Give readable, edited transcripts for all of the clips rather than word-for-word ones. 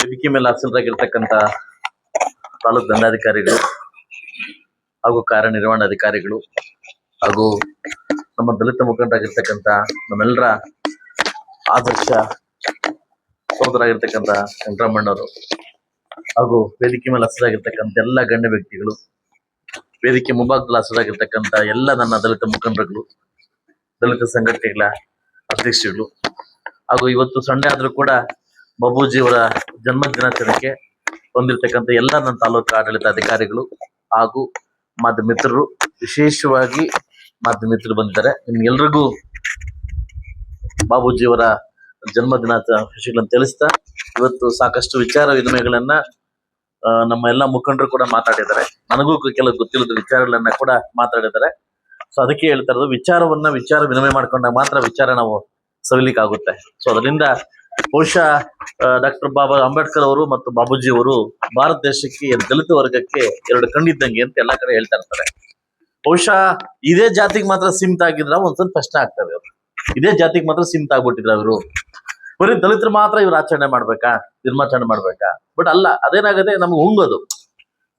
ವೇದಿಕೆ ಮೇಲೆ ಹಾಸನರಾಗಿರ್ತಕ್ಕಂಥ ತಾಲೂಕು ದಂಡಾಧಿಕಾರಿಗಳು ಹಾಗೂ ಕಾರ್ಯನಿರ್ವಹಣಾಧಿಕಾರಿಗಳು ಹಾಗೂ ನಮ್ಮ ದಲಿತ ಮುಖಂಡರಾಗಿರ್ತಕ್ಕಂಥ ನಮ್ಮೆಲ್ಲರ ಆದರ್ಶ ಸಹೋದರಾಗಿರ್ತಕ್ಕಂಥ ವೆಂಕಟರಮಣ್ಣವರು ಹಾಗೂ ವೇದಿಕೆ ಮೇಲೆ ಹಸಿರಾಗಿರ್ತಕ್ಕಂಥ ಎಲ್ಲ ಗಣ್ಯ ವ್ಯಕ್ತಿಗಳು, ವೇದಿಕೆ ಮುಂಭಾಗದಲ್ಲಿ ಹಸಿರಾಗಿರ್ತಕ್ಕಂಥ ಎಲ್ಲ ನನ್ನ ದಲಿತ ಮುಖಂಡರುಗಳು, ದಲಿತ ಸಂಘಟನೆಗಳ ಅಧ್ಯಕ್ಷರುಗಳು ಹಾಗೂ ಇವತ್ತು ಸಂಡೆ ಆದರೂ ಕೂಡ ಬಾಬೂಜಿಯವರ ಜನ್ಮ ದಿನಾಚರಣೆಗೆ ಹೊಂದಿರತಕ್ಕಂಥ ಎಲ್ಲ ನನ್ನ ತಾಲೂಕು ಆಡಳಿತ ಅಧಿಕಾರಿಗಳು ಹಾಗೂ ಮಾಧ್ಯಮ ಮಿತ್ರರು, ವಿಶೇಷವಾಗಿ ಮಾಧ್ಯಮ ಮಿತ್ರರು ಬಂದಿದ್ದಾರೆ. ನಿಮ್ಗೆಲ್ರಿಗೂ ಬಾಬೂಜಿಯವರ ಜನ್ಮ ದಿನಾಚರಣೆಗಳನ್ನು ತಿಳಿಸ್ತಾ ಇವತ್ತು ಸಾಕಷ್ಟು ವಿಚಾರ ವಿನಿಮಯಗಳನ್ನ ನಮ್ಮ ಎಲ್ಲ ಮುಖಂಡರು ಕೂಡ ಮಾತಾಡಿದ್ದಾರೆ. ನನಗೂ ಕೆಲವು ಗೊತ್ತಿಲ್ಲದ ವಿಚಾರಗಳನ್ನ ಕೂಡ ಮಾತಾಡಿದ್ದಾರೆ. ಸೊ ಅದಕ್ಕೆ ಹೇಳ್ತಾ ಇರೋದು, ವಿಚಾರ ವಿನಿಮಯ ಮಾಡ್ಕೊಂಡಾಗ ಮಾತ್ರ ವಿಚಾರ ನಾವು ಸವಿಲಿಕ್ಕಾಗುತ್ತೆ. ಸೊ ಅದರಿಂದ ಬಹುಶಃ ಡಾಕ್ಟರ್ ಬಾಬಾ ಅಂಬೇಡ್ಕರ್ ಅವರು ಮತ್ತು ಬಾಬೂಜಿ ಅವರು ಭಾರತ ದೇಶಕ್ಕೆ, ದಲಿತ ವರ್ಗಕ್ಕೆ ಎರಡು ಕಣ್ಣಿದ್ದಂಗೆ ಅಂತ ಎಲ್ಲಾ ಕಡೆ ಹೇಳ್ತಾ ಇರ್ತಾರೆ. ಬಹುಶಃ ಇದೇ ಜಾತಿಗೆ ಮಾತ್ರ ಸೀಮಿತ ಆಗಿದ್ರ ಒಂದ್ಸಲ ಪ್ರಶ್ನೆ ಆಗ್ತದೆ. ಅವರು ಇದೇ ಜಾತಿಗೆ ಮಾತ್ರ ಸೀಮಿತ ಆಗ್ಬಿಟ್ಟಿದ್ರ ಅವರು, ಬರೀ ದಲಿತರು ಮಾತ್ರ ಇವ್ರು ಆಚರಣೆ ಮಾಡ್ಬೇಕಾ, ನಿರ್ಮಾಚರಣೆ ಮಾಡ್ಬೇಕಾ? ಬಟ್ ಅಲ್ಲ, ಅದೇನಾಗದೆ ನಮ್ಗೆ ಹುಂಗೋದು,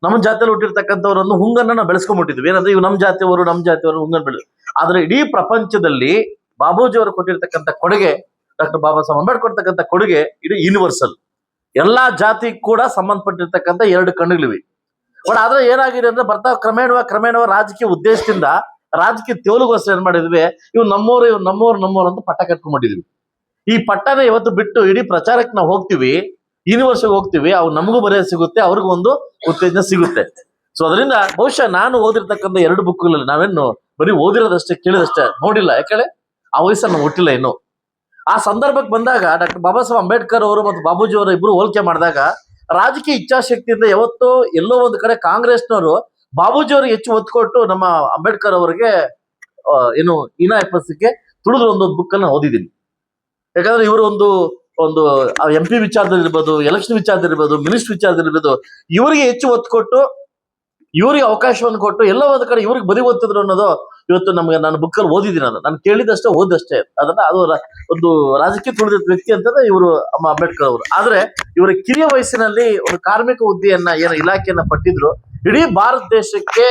ನಮ್ಮ ಜಾತಿಯಲ್ಲಿ ಹುಟ್ಟಿರ್ತಕ್ಕಂಥವ್ರನ್ನು ಹುಂಗನ್ನ ನಾವು ಬೆಳೆಸ್ಕೊಂಡ್ಬಿಟ್ಟಿದ್ವಿ. ಏನಂದ್ರೆ ಇವ್ ನಮ್ಮ ಜಾತಿಯವರು ಹುಂಗನ್ ಬೆಳೆ. ಆದ್ರೆ ಇಡೀ ಪ್ರಪಂಚದಲ್ಲಿ ಬಾಬೂಜಿ ಅವರು ಕೊಟ್ಟಿರ್ತಕ್ಕಂಥ ಕೊಡುಗೆ, ಡಾಕ್ಟರ್ ಬಾಬಾ ಸಾಹೇಬ್ ಅಂಬೇಡ್ಕರ್ ಕೊಡ್ತಕ್ಕಂಥ ಕೊಡುಗೆ ಇಡೀ ಯೂನಿವರ್ಸಲ್, ಎಲ್ಲಾ ಜಾತಿ ಕೂಡ ಸಂಬಂಧಪಟ್ಟಿರ್ತಕ್ಕಂಥ ಎರಡು ಕಣ್ಣುಗಳಿವೆ. ಬಟ್ ಆದ್ರೆ ಏನಾಗಿದೆ ಅಂದ್ರೆ ಬರ್ತಾ ಕ್ರಮೇಣವ ರಾಜಕೀಯ ಉದ್ದೇಶದಿಂದ, ರಾಜಕೀಯ ತೇವಲಿಗೋಸ್ಕರ ಏನ್ ಮಾಡಿದ್ವಿ, ಇವ್ ನಮ್ಮೋರು ಅಂತ ಪಟ್ಟ ಕಟ್ಕೊಂಡ್ಬಿಟ್ಟಿದ್ವಿ. ಈ ಪಟ್ಟನ ಇವತ್ತು ಬಿಟ್ಟು ಇಡೀ ಪ್ರಚಾರಕ್ಕೆ ನಾವು ಹೋಗ್ತೀವಿ, ಯೂನಿವರ್ಸಿಟಿಗೆ ಹೋಗ್ತೀವಿ, ಅವು ನಮಗೂ ಬರೆಯ ಸಿಗುತ್ತೆ, ಅವ್ರಿಗೂ ಒಂದು ಉತ್ತೇಜನ ಸಿಗುತ್ತೆ. ಸೊ ಅದರಿಂದ ಬಹುಶಃ ನಾನು ಓದಿರ್ತಕ್ಕಂಥ ಎರಡು ಬುಕ್ಗಳಲ್ಲಿ ನಾವೇನು ಬರೀ ಓದಿರೋದಷ್ಟೇ, ಕೇಳಿದಷ್ಟೇ, ನೋಡಿಲ್ಲ. ಯಾಕಂದ್ರೆ ಆ ವಯಸ್ಸನ್ನು ನಾವು ಹುಟ್ಟಿಲ್ಲ ಇನ್ನು. ಆ ಸಂದರ್ಭಕ್ಕೆ ಬಂದಾಗ ಡಾಕ್ಟರ್ ಬಾಬಾ ಸಾಹೇಬ್ ಅಂಬೇಡ್ಕರ್ ಅವರು ಮತ್ತು ಬಾಬೂಜಿ ಅವರು ಇಬ್ರು ಹೋಲಿಕೆ ಮಾಡಿದಾಗ ರಾಜಕೀಯ ಇಚ್ಛಾಶಕ್ತಿಯಿಂದ ಯಾವತ್ತೋ ಎಲ್ಲೋ ಒಂದು ಕಡೆ ಕಾಂಗ್ರೆಸ್ನವರು ಬಾಬೂಜಿ ಅವರಿಗೆ ಹೆಚ್ಚು ಒತ್ತು ಕೊಟ್ಟು ನಮ್ಮ ಅಂಬೇಡ್ಕರ್ ಅವರಿಗೆ ಏನು ಎಪ್ಪಸಕ್ಕೆ ತುಳಿದ್ರು ಒಂದು ಬುಕ್ ಅನ್ನ ಓದಿದ್ದೀನಿ. ಯಾಕಂದ್ರೆ ಇವರು ಒಂದು MP ವಿಚಾರದಲ್ಲಿರ್ಬೋದು, ಎಲೆಕ್ಷನ್ ವಿಚಾರದಲ್ಲಿರ್ಬೋದು, ಮಿನಿಸ್ಟರ್ ವಿಚಾರದಲ್ಲಿರ್ಬೋದು, ಇವರಿಗೆ ಹೆಚ್ಚು ಒತ್ತು ಕೊಟ್ಟು, ಇವರಿಗೆ ಅವಕಾಶವನ್ನು ಕೊಟ್ಟು ಎಲ್ಲ ಒಂದು ಕಡೆ ಇವ್ರಿಗೆ ಬದಿ ಓದ್ತಿದ್ರು ಅನ್ನೋದು ಇವತ್ತು ನಮ್ಗೆ ನಾನು ಬುಕ್ಕಲ್ಲಿ ಓದಿದ್ದೀನಿ. ನಾನು ಕೇಳಿದಷ್ಟೇ ಓದಷ್ಟೇ. ಅದನ್ನ ಅದು ಒಂದು ರಾಜಕೀಯ ತುಳಿದ ವ್ಯಕ್ತಿ ಅಂತಂದ್ರೆ ಇವರು ಅಂಬೇಡ್ಕರ್ ಅವರು. ಆದ್ರೆ ಇವರ ಕಿರಿಯ ವಯಸ್ಸಿನಲ್ಲಿ ಒಂದು ಕಾರ್ಮಿಕ ಹುದ್ದೆಯನ್ನ ಏನು ಇಲಾಖೆಯನ್ನ ಪಟ್ಟಿದ್ರು. ಇಡೀ ಭಾರತ ದೇಶಕ್ಕೆ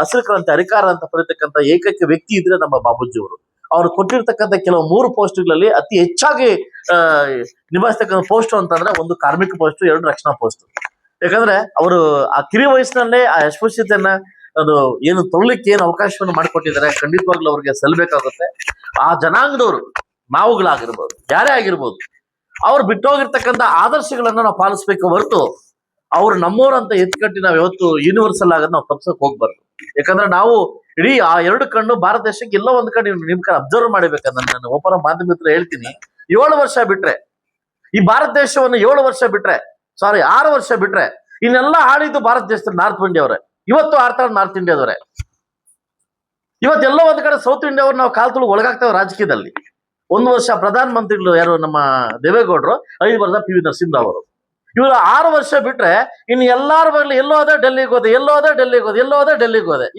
ಹಸಿರು ಕ್ರಾಂತಿ ಅಧಿಕಾರ ಅಂತ ಬರೀತಕ್ಕಂಥ ಏಕೈಕ ವ್ಯಕ್ತಿ ಇದ್ರೆ ನಮ್ಮ ಬಾಬೂಜಿ ಅವರು. ಅವ್ರು ಕೊಟ್ಟಿರ್ತಕ್ಕಂಥ ಕೆಲವು 3 ಪೋಸ್ಟ್ಗಳಲ್ಲಿ ಅತಿ ಹೆಚ್ಚಾಗಿ ನಿಭಾಯಿಸ್ತಕ್ಕಂಥ ಪೋಸ್ಟ್ ಅಂತಂದ್ರೆ ಒಂದು ಕಾರ್ಮಿಕ ಪೋಸ್ಟ್, 2 ರಕ್ಷಣಾ ಪೋಸ್ಟ್. ಯಾಕಂದ್ರೆ ಅವರು ಆ ಕಿರಿಯ ವಯಸ್ಸಿನಲ್ಲೇ ಆ ಅಸ್ಪೃಶ್ಯತೆಯನ್ನ ಅದು ಏನು ತೊಗೊಳ್ಳಿಕ್ಕೆ ಏನು ಅವಕಾಶವನ್ನು ಮಾಡಿಕೊಟ್ಟಿದ್ದಾರೆ, ಖಂಡಿತವಾಗ್ಲೂ ಅವ್ರಿಗೆ ಸಲ್ಲಬೇಕಾಗುತ್ತೆ. ಆ ಜನಾಂಗದವರು, ನಾವುಗಳಾಗಿರ್ಬೋದು, ಯಾರೇ ಆಗಿರ್ಬೋದು, ಅವ್ರು ಬಿಟ್ಟೋಗಿರ್ತಕ್ಕಂಥ ಆದರ್ಶಗಳನ್ನ ನಾವು ಪಾಲಿಸ್ಬೇಕು ಹೊರತು ಅವ್ರು ನಮ್ಮವ್ರು ಅಂತ ಎತ್ಕಟ್ಟಿ ನಾವು ಯಾವತ್ತು ಯೂನಿವರ್ಸಲ್ ಆಗೋದು ನಾವು ತಪ್ಸಕ್ ಹೋಗ್ಬಾರ್ದು. ಯಾಕಂದ್ರೆ ನಾವು ಇಡೀ ಆ ಎರಡು ಕಣ್ಣು ಭಾರತ ದೇಶಕ್ಕೆ ಎಲ್ಲ ಒಂದು ಕಡೆ ನಿಮ್ ಕಡೆ ಅಬ್ಸರ್ವ್ ಮಾಡ್ಬೇಕಂದ್ರೆ ನಾನು ಒಬ್ಬರ ಮಾಧ್ಯಮ ಹತ್ರ ಹೇಳ್ತೀನಿ, 7 ವರ್ಷ ಬಿಟ್ರೆ ಈ ಭಾರತ ದೇಶವನ್ನು 7 ವರ್ಷ ಬಿಟ್ರೆ, 6 ವರ್ಷ ಬಿಟ್ರೆ ಇನ್ನೆಲ್ಲ ಆಳಿದ್ದು ಭಾರತ ದೇಶದಲ್ಲಿ ನಾರ್ತ್ ಇಂಡಿಯಾವ್ರೆ. ಇವತ್ತು ಆಡ್ತಾರೆ ನಾರ್ತ್ ಇಂಡಿಯಾದವ್ರೆ. ಇವತ್ತೆಲ್ಲ ಒಂದ್ ಕಡೆ ಸೌತ್ ಇಂಡಿಯಾವ್ರು ನಾವು ಕಾಲ್ ತುಳು ಒಳಗಾಗ್ತೇವೆ ರಾಜಕೀಯದಲ್ಲಿ. 1 ವರ್ಷ ಪ್ರಧಾನ ಮಂತ್ರಿಗಳು ಯಾರು ನಮ್ಮ ದೇವೇಗೌಡರು, 5 ವರ್ಷ PV ನರಸಿಂಹರಾವ್ ಅವರು. ಇವರು 6 ವರ್ಷ ಬಿಟ್ರೆ ಇನ್ನು ಎಲ್ಲಾರ ಬರಲಿ ಎಲ್ಲೋದೆ ಡೆಲ್ಲಿಗೆ ಹೋದೆ.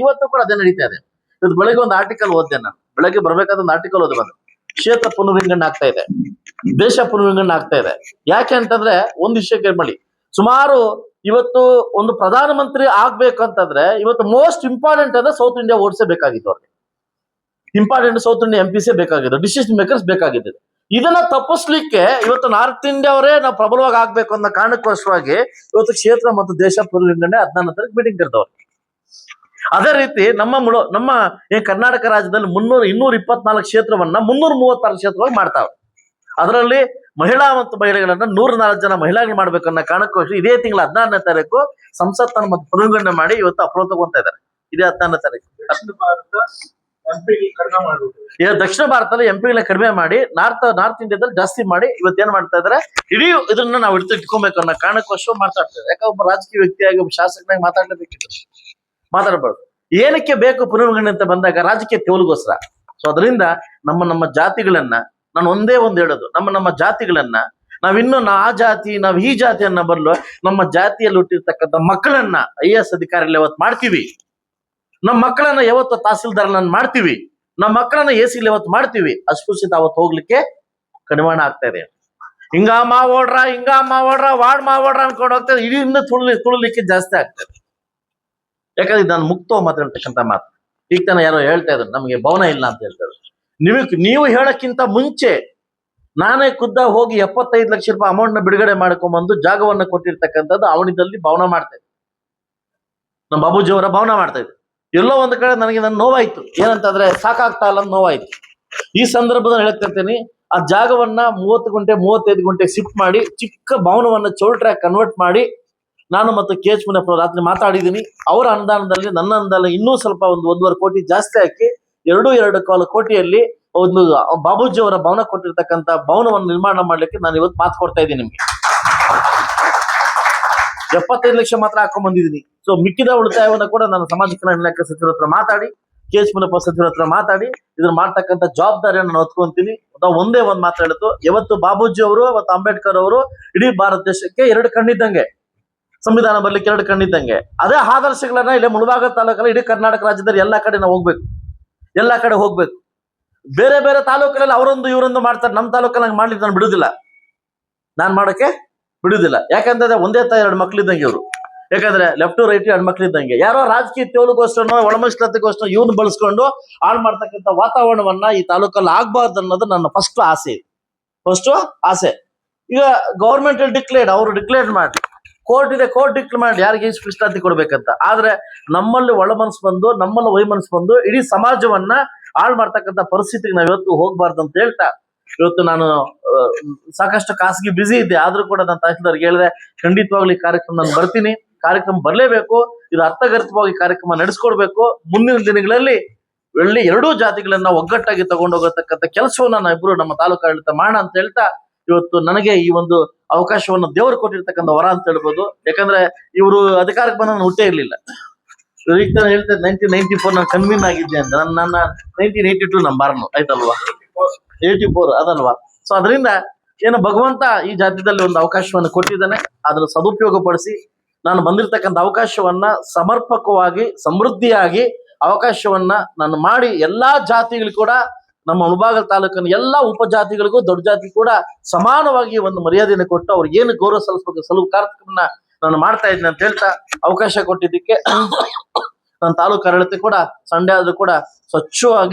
ಇವತ್ತು ಕೂಡ ಅದೇ ನಡೀತಾ ಇದೆ. ಇವತ್ತು ಬೆಳಗ್ಗೆ ಒಂದು ಆರ್ಟಿಕಲ್ ಓದ್ದೆ ನಾನು. ಬೆಳಗ್ಗೆ ಬರ್ಬೇಕಾದ ಒಂದು ಆರ್ಟಿಕಲ್ ಓದಿ ಬಂದೆ. ಕ್ಷೇತ್ರ ಪುನರ್ವಿಂಗಡಣೆ ಆಗ್ತಾ ಇದೆ, ದೇಶ ಪುನರ್ವಿಂಗಡಣೆ ಆಗ್ತಾ ಇದೆ. ಯಾಕೆ ಅಂತಂದ್ರೆ ಒಂದು ವಿಷಯಕ್ಕೆ ಮಾಡಿ, ಸುಮಾರು ಇವತ್ತು ಒಂದು ಪ್ರಧಾನ ಮಂತ್ರಿ ಆಗ್ಬೇಕು ಅಂತಂದ್ರೆ ಇವತ್ತು ಮೋಸ್ಟ್ ಇಂಪಾರ್ಟೆಂಟ್ ಅಂದ್ರೆ ಸೌತ್ ಇಂಡಿಯಾ ಓಟ್ಸೇ ಬೇಕಾಗಿತ್ತು. ಅವ್ರಿಗೆ ಇಂಪಾರ್ಟೆಂಟ್ ಸೌತ್ ಇಂಡಿಯಾ MPs ಬೇಕಾಗಿದ್ದು, ಡಿಸಿಷನ್ ಮೇಕರ್ಸ್ ಬೇಕಾಗಿದ್ದು. ಇದನ್ನ ತಪ್ಪಿಸ್ಲಿಕ್ಕೆ ಇವತ್ತು ನಾರ್ತ್ ಇಂಡಿಯಾ ಅವರೇ ನಾವು ಪ್ರಬಲವಾಗಿ ಆಗ್ಬೇಕು ಅನ್ನೋ ಕಾರಣಕ್ಕೋಸ್ಕರವಾಗಿ ಇವತ್ತು ಕ್ಷೇತ್ರ ಮತ್ತು ದೇಶ ಪುನರ್ವಿಂಗಡಣೆ 14 ತಾರೀಕು ಮೀಟಿಂಗ್ ಕರೆದವ್ರು. ಅದೇ ರೀತಿ ನಮ್ಮ ಕರ್ನಾಟಕ ರಾಜ್ಯದಲ್ಲಿ 224 ಕ್ಷೇತ್ರವನ್ನ 336 ಕ್ಷೇತ್ರವಾಗಿ ಮಾಡ್ತಾವೆ. ಅದರಲ್ಲಿ ಮಹಿಳೆಗಳನ್ನ 104 ಜನ ಮಹಿಳೆಗಳು ಮಾಡ್ಬೇಕನ್ನೋ ಕಾರಣಕ್ಕೋಸ್ಕರ ಇದೇ ತಿಂಗಳ 14ನೇ ತಾರೀಕು ಸಂಸತ್ತನ್ನು ಮತ್ತು ಪುನರ್ವಿಂಗಡಣೆ ಮಾಡಿ ಇವತ್ತು ಅಪ್ರೋಚ್ ತಗೊಂತಾ ಇದ್ದಾರೆ. ಇದೇ 14ನೇ ತಾರೀಕು. ದಕ್ಷಿಣ ಭಾರತದಲ್ಲಿ MP ಕಡಿಮೆ ಮಾಡಿ ನಾರ್ತ್ ಇಂಡಿಯಾದಲ್ಲಿ ಜಾಸ್ತಿ ಮಾಡಿ ಇವತ್ತೇನ್ ಮಾಡ್ತಾ ಇದಾರೆ, ಇಡೀ ಇದನ್ನ ನಾವು ಇಟ್ಕೊಬೇಕು ಅನ್ನೋ ಕಾರಣಕ್ಕೋಸ್ಕರ ಮಾತಾಡ್ತಾರೆ. ಯಾಕೆ ಒಬ್ಬ ರಾಜಕೀಯ ವ್ಯಕ್ತಿಯಾಗಿ ಒಬ್ಬ ಶಾಸಕನಾಗಿ ಮಾತಾಡ್ಲೇಬೇಕಿತ್ತು, ಮಾತಾಡಬಾರ್ದು. ಏನಕ್ಕೆ ಬೇಕು ಪುನರ್ವಿಂಗಡಣೆ ಅಂತ ಬಂದಾಗ ರಾಜಕೀಯ ತೇವಲಿಗೋಸ್ಕರ. ಸೊ ಅದರಿಂದ ನಮ್ಮ ಜಾತಿಗಳನ್ನ ನಾನು ಒಂದೇ ಹೇಳೋದು, ನಮ್ಮ ಜಾತಿಗಳನ್ನ ನಾವಿನ್ನು ಆ ಜಾತಿ ಈ ಜಾತಿಯನ್ನ ಬರಲು ನಮ್ಮ ಜಾತಿಯಲ್ಲಿ ಹುಟ್ಟಿರ್ತಕ್ಕಂಥ ಮಕ್ಕಳನ್ನ IAS ಅಧಿಕಾರಿಗಳು ಯಾವತ್ತು ಮಾಡ್ತೀವಿ, ನಮ್ಮ ಮಕ್ಕಳನ್ನ ಯಾವತ್ತು ತಹಸೀಲ್ದಾರ್ನ ಮಾಡ್ತೀವಿ, ನಮ್ಮ ಮಕ್ಕಳನ್ನ AC ಯಾವತ್ತು ಮಾಡ್ತೀವಿ, ಅಸ್ಪೃಶ್ಯತೆ ಅವತ್ತು ಹೋಗ್ಲಿಕ್ಕೆ ಕಡಿವಾಣ ಆಗ್ತಾ ಇದೆ. ಹಿಂಗ ಮಾವೋಡ್ರ ವಾರ್ಡ್ ಮಾವೋಡ್ರ ಅನ್ಕೊಂಡು ಹೋಗ್ತಾರೆ. ಇಡೀ ಇನ್ನು ತುಳಿಲಿಕ್ಕೆ ಜಾಸ್ತಿ ಆಗ್ತದೆ. ಯಾಕಂದ್ರೆ ನಾನು ಮುಕ್ತ ಮಾತಾಡ್ತಕ್ಕಂಥ ಮಾತು. ಈಗ ತಾನ ಯಾರೋ ಹೇಳ್ತಾ ಇದ್ರು ನಮಗೆ ಭವನ ಇಲ್ಲ ಅಂತ ಹೇಳ್ತಾರೆ. ನೀವು ಹೇಳಕ್ಕಿಂತ ಮುಂಚೆ ನಾನೇ ಹೋಗಿ 75 ಲಕ್ಷ ರೂಪಾಯಿ ಅಮೌಂಟ್ ನ ಬಿಡುಗಡೆ ಮಾಡ್ಕೊಂಡ್ಬಂದು ಜಾಗವನ್ನ ಕೊಟ್ಟಿರ್ತಕ್ಕಂಥದ್ದು ಅವನಿದಲ್ಲಿ ಭವನ ಮಾಡ್ತಾ ಇದ್ದೆ. ನಮ್ಮ ಬಾಬೂಜಿ ಅವರ ಭವನ ಮಾಡ್ತಾ ಇದ್ದೆ. ಎಲ್ಲೋ ಒಂದು ಕಡೆ ನನಗೆ ನೋವಾಯ್ತು. ಏನಂತಂದ್ರೆ ಸಾಕಾಗ್ತಾ ಇಲ್ಲ ಅಂತ ನೋವಾಯ್ತು. ಈ ಸಂದರ್ಭದಲ್ಲಿ ಹೇಳ್ತಿರ್ತೀನಿ, ಆ ಜಾಗವನ್ನ 30 ಗುಂಟೆ 35 ಗುಂಟೆ ಶಿಫ್ಟ್ ಮಾಡಿ ಚಿಕ್ಕ ಭವನವನ್ನ ಚೌಲ್ಟ್ರ್ಯಾಕ್ ಕನ್ವರ್ಟ್ ಮಾಡಿ ನಾನು ಮತ್ತು KH ಮುನಿಯಪ್ಪ ರಾತ್ರಿ ಮಾತಾಡಿದ್ದೀನಿ. ಅವರ ಅನುದಾನದಲ್ಲಿ ನನ್ನ ಅನುದಾನ ಇನ್ನೂ ಸ್ವಲ್ಪ 1.5 ಕೋಟಿ ಜಾಸ್ತಿ ಹಾಕಿ 2.25 ಕೋಟಿಯಲ್ಲಿ ಒಂದು ಬಾಬೂಜಿ ಅವರ ಭವನ ಕೊಟ್ಟಿರ್ತಕ್ಕಂಥ ಭವನವನ್ನು ನಿರ್ಮಾಣ ಮಾಡ್ಲಿಕ್ಕೆ ನಾನು ಇವತ್ತು ಮಾತು ಕೊಡ್ತಾ ಇದ್ದೀನಿ ನಿಮ್ಗೆ. 75 ಲಕ್ಷ ಮಾತ್ರ ಹಾಕೊಂಡ್ ಬಂದಿದ್ದೀನಿ. ಸೊ ಮಿಕ್ಕಿದ ಉಳಿತಾಯವನ್ನ ಕೂಡ ನಾನು ಸಮಾಜ ಕಲ್ಯಾಣ ಇಲಾಖೆ ಸಚಿವರ ಹತ್ರ ಮಾತಾಡಿ, KH ಮುನಿಯಪ್ಪ ಸಚಿವರ ಹತ್ರ ಮಾತಾಡಿ ಇದನ್ನ ಮಾಡ್ತಕ್ಕಂಥ ಜವಾಬ್ದಾರಿಯನ್ನು ನಾನು ಹೊತ್ಕೊಂತೀನಿ. ಒಂದೇ ಒಂದು ಮಾತು ಹೇಳಿದ್ದು, ಇವತ್ತು ಬಾಬೂಜಿ ಅವರು ಮತ್ತು ಅಂಬೇಡ್ಕರ್ ಅವರು ಇಡೀ ಭಾರತ ದೇಶಕ್ಕೆ 2 ಕಣ್ಣಿದ್ದಂಗೆ, ಸಂವಿಧಾನ ಬರ್ಲಿಕ್ಕೆ 2 ಕಣ್ಣಿದ್ದಂಗೆ. ಅದೇ ಆದರ್ಶಗಳನ್ನ ಇಲ್ಲಿ ಮುಳಬಾಗಿಲು ತಾಲೂಕಲ್ಲಿ ಇಡೀ ಕರ್ನಾಟಕ ರಾಜ್ಯದಲ್ಲಿ ಎಲ್ಲಾ ಕಡೆ ನಾವು ಹೋಗ್ಬೇಕು, ಎಲ್ಲಾ ಕಡೆ ಹೋಗ್ಬೇಕು. ಬೇರೆ ಬೇರೆ ತಾಲೂಕಲ್ಲಿ ಅವರೊಂದು ಇವರೊಂದು ಮಾಡ್ತಾರೆ. ನಮ್ಮ ತಾಲೂಕಲ್ಲಿ ನಂಗೆ ಮಾಡ್ಲಿಕ್ಕೆ ನಾನು ಬಿಡುದಿಲ್ಲ, ನಾನ್ ಮಾಡೋಕೆ ಬಿಡುದಿಲ್ಲ. ಯಾಕಂದ್ರೆ ಒಂದೇ ತಾಯಿ 2 ಮಕ್ಳಿದ್ದಂಗೆ ಇವರು. ಯಾಕಂದ್ರೆ ಲೆಫ್ಟ್ ರೈಟ್ 2 ಮಕ್ಳಿದ್ದಂಗೆ. ಯಾರೋ ರಾಜಕೀಯ ತೇವಲಿಗೋಸ್ಕರ ಒಳಮೀಸಲಾತಿಗೋಸ್ಕರ ಇವನು ಬಳಸ್ಕೊಂಡು ಹಾಳು ಮಾಡ್ತಕ್ಕಂಥ ವಾತಾವರಣವನ್ನ ಈ ತಾಲೂಕಲ್ಲಿ ಆಗ್ಬಾರ್ದು ಅನ್ನೋದು ನನ್ನ ಫಸ್ಟ್ ಆಸೆ. ಈಗ ಗೌರ್ಮೆಂಟ್ ಡಿಕ್ಲೇರ್ಡ್, ಅವರು ಡಿಕ್ಲೇರ್ ಮಾಡಿ, ಕೋರ್ಟ್ ಇದೆ, ಕೋರ್ಟ್ ಡಿಕ್ಲೇರ್ ಮಾಡಿ ಯಾರಿಗೆ ಎಷ್ಟು ಮೀಸಲಾತಿ ಕೊಡ್ಬೇಕಂತ. ಆದ್ರೆ ನಮ್ಮಲ್ಲಿ ಒಳ ಮನಸ್ಸು ಬಂದು, ನಮ್ಮಲ್ಲಿ ವೈ ಮನಸ್ಸು ಬಂದು ಇಡೀ ಸಮಾಜವನ್ನ ಹಾಳು ಮಾಡ್ತಕ್ಕಂಥ ಪರಿಸ್ಥಿತಿಗೆ ನಾವ್ ಇವತ್ತು ಹೋಗ್ಬಾರ್ದು ಅಂತ ಹೇಳ್ತಾ, ಇವತ್ತು ನಾನು ಸಾಕಷ್ಟು ಖಾಸಗಿ ಬಿಸಿ ಇದ್ದೆ. ಆದ್ರೂ ಕೂಡ ನಾನು ತಹಸೀಲ್ದಾರ್ಗೆ ಹೇಳಿದೆ, ಖಂಡಿತವಾಗ್ಲಿ ಈ ಕಾರ್ಯಕ್ರಮ ನಾನು ಬರ್ತೀನಿ, ಕಾರ್ಯಕ್ರಮ ಬರ್ಲೇಬೇಕು, ಇದು ಅರ್ಥಗರ್ಭಿತವಾಗಿ ಕಾರ್ಯಕ್ರಮ ನಡೆಸ್ಕೊಡ್ಬೇಕು. ಮುಂದಿನ ದಿನಗಳಲ್ಲಿ ಎರಡೂ ಜಾತಿಗಳನ್ನ ಒಗ್ಗಟ್ಟಾಗಿ ತಗೊಂಡೋಗತಕ್ಕಂಥ ಕೆಲಸವನ್ನ ನಾವಿಬ್ರು ನಮ್ಮ ತಾಲೂಕು ಆಡಳಿತ ಮಾಡೋಣ ಅಂತ ಹೇಳ್ತಾ, ಇವತ್ತು ನನಗೆ ಈ ಒಂದು ಅವಕಾಶವನ್ನು ದೇವರು ಕೊಟ್ಟಿರ್ತಕ್ಕಂಥ ವರ ಅಂತ ಹೇಳ್ಬೋದು. ಯಾಕಂದ್ರೆ ಇವರು ಅಧಿಕಾರಕ್ಕೆ ಬಂದ ನಾನು ಹುಟ್ಟೇ ಇರ್ಲಿಲ್ಲ. ಈಗ ಹೇಳ್ತಾರೆ 1994 ನಾನು ಕನ್ವೀನ್ ಆಗಿದ್ದೆ ಅಂತ. ನನ್ನ 1982 ನಮ್ಮ ಬಾರ್ನು ಆಯ್ತಲ್ವಾ, 84 ಅದಲ್ವಾ. ಸೊ ಅದರಿಂದ ಏನು ಭಗವಂತ ಈ ಜಾತ್ಯದಲ್ಲಿ ಒಂದು ಅವಕಾಶವನ್ನು ಕೊಟ್ಟಿದ್ದಾನೆ. ಅದನ್ನು ಸದುಪಯೋಗ ಪಡಿಸಿ ನಾನು ಬಂದಿರತಕ್ಕಂಥ ಅವಕಾಶವನ್ನ ಸಮರ್ಪಕವಾಗಿ ಸಮೃದ್ಧಿಯಾಗಿ ಅವಕಾಶವನ್ನ ನಾನು ಮಾಡಿ ಎಲ್ಲಾ ಜಾತಿಗಳು ಕೂಡ, ನಮ್ಮ ಮುಳಬಾಗಿಲು ತಾಲೂಕಿನ ಎಲ್ಲಾ ಉಪಜಾತಿಗಳಿಗೂ ದೊಡ್ಡ ಜಾತಿ ಕೂಡ ಸಮಾನವಾಗಿ ಒಂದು ಮರ್ಯಾದೆಯನ್ನು ಕೊಟ್ಟು ಅವ್ರಿಗೆ ಏನು ಗೌರವ ಸಲ್ಲಿಸಬೇಕು ಕಾರ್ಯಕ್ರಮನ ನಾನು ಮಾಡ್ತಾ ಇದ್ದೀನಿ ಅಂತ ಹೇಳ್ತಾ, ಅವಕಾಶ ಕೊಟ್ಟಿದ್ದಕ್ಕೆ ನನ್ನ ತಾಲೂಕು ಆಡಳಿತ ಕೂಡ ಸಂಡೆ ಆದ್ರೂ ಕೂಡ ಸ್ವಚ್ಛವಾಗಿ